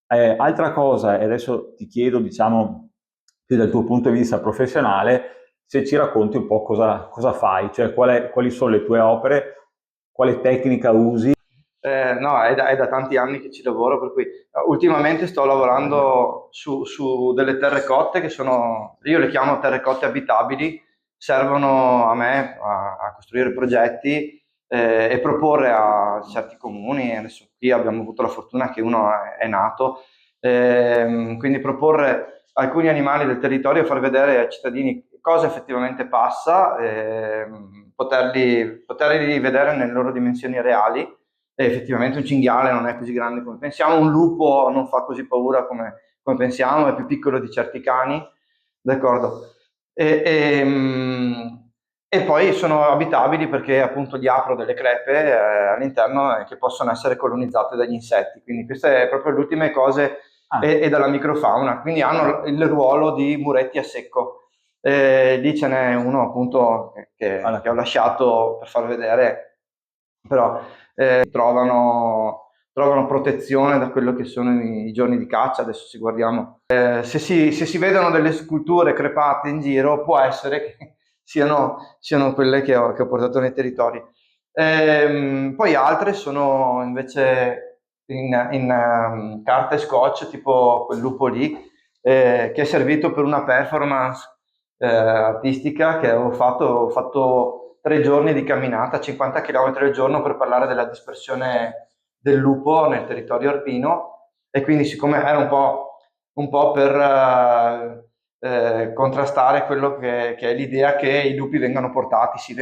Altra cosa, e adesso ti chiedo, diciamo, più dal tuo punto di vista professionale, se ci racconti un po' cosa fai, cioè quali sono le tue opere, quale tecnica usi. No, è da tanti anni che ci lavoro, per cui ultimamente sto lavorando su delle terrecotte che sono, io le chiamo terrecotte abitabili, servono a me a costruire progetti e proporre a certi comuni. Adesso qui abbiamo avuto la fortuna che uno è nato, quindi proporre alcuni animali del territorio, far vedere ai cittadini cosa effettivamente passa, poterli vedere nelle loro dimensioni reali. E effettivamente un cinghiale non è così grande come pensiamo, un lupo non fa così paura come pensiamo, è più piccolo di certi cani, d'accordo? E, e, e poi sono abitabili perché appunto gli apro delle crepe all'interno che possono essere colonizzate dagli insetti, quindi queste è proprio le ultime cose Ah, e dalla microfauna, quindi hanno il ruolo di muretti a secco. Lì ce n'è uno appunto che ho guarda. lasciato per far vedere, però trovano protezione da quello che sono i giorni di caccia. Adesso si guardiamo. Se si vedono delle sculture crepate in giro, può essere che siano quelle che ho portato nei territori. Poi altre sono invece in carta e scotch, tipo quel lupo lì, che è servito per una performance artistica che ho fatto 3 giorni di camminata, 50 km al giorno per parlare della dispersione del lupo nel territorio alpino, e quindi siccome era un po' per contrastare quello che è l'idea che i lupi vengono portati, si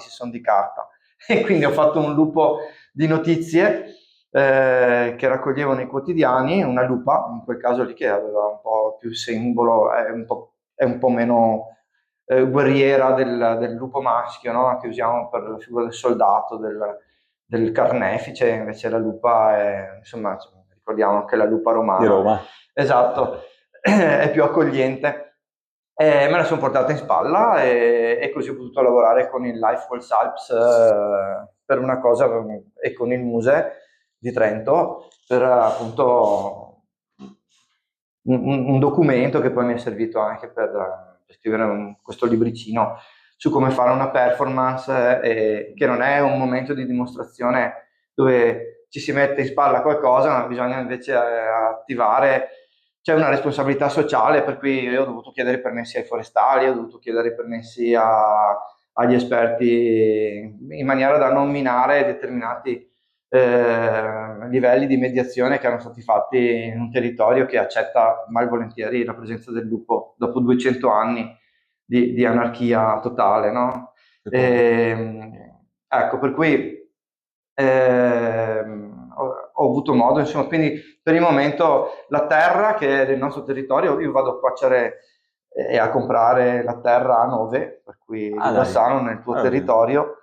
sono di carta. E quindi ho fatto un lupo di notizie che raccoglievano i quotidiani, una lupa, in quel caso lì che aveva un po' più simbolo, è un po' meno guerriera del lupo maschio, no? Che usiamo per la figura del soldato, del carnefice, invece la lupa è, insomma, ricordiamo anche la lupa Di romana, Roma. esatto, è più accogliente. Me la sono portata in spalla e così ho potuto lavorare con il Life Walls Alps per una cosa e con il Muse di Trento per appunto un documento che poi mi è servito anche per scrivere questo libricino su come fare una performance, che non è un momento di dimostrazione dove ci si mette in spalla qualcosa, ma bisogna invece attivare, c'è una responsabilità sociale, per cui io ho dovuto chiedere i permessi ai forestali, ho dovuto chiedere i permessi agli esperti in maniera da non minare determinati livelli di mediazione che erano stati fatti in un territorio che accetta malvolentieri la presenza del lupo dopo 200 anni di anarchia totale, no? Ecco, per cui ho avuto modo, insomma, quindi per il momento la terra che è del nostro territorio, io vado a cuocere e a comprare la terra a Nove, per cui di Ah, dai, Bassano nel tuo guarda te. territorio,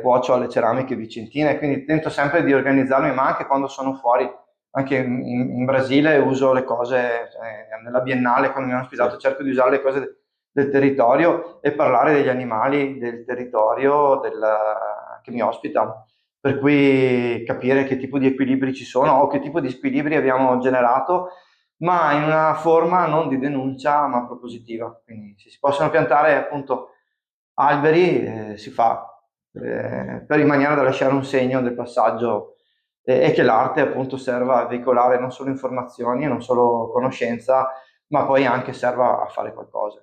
cuocio alle ceramiche vicentine, quindi tento sempre di organizzarmi, ma anche quando sono fuori, anche in Brasile uso le cose, nella Biennale quando mi hanno Sì. ospitato cerco di usare le cose del territorio e parlare degli animali del territorio che mi ospita, per cui capire che tipo di equilibri ci sono o che tipo di squilibri abbiamo generato, ma in una forma non di denuncia, ma propositiva. Quindi se si possono piantare appunto alberi, si fa, in maniera da lasciare un segno del passaggio e che l'arte appunto serva a veicolare non solo informazioni, non solo conoscenza, ma poi anche serva a fare qualcosa.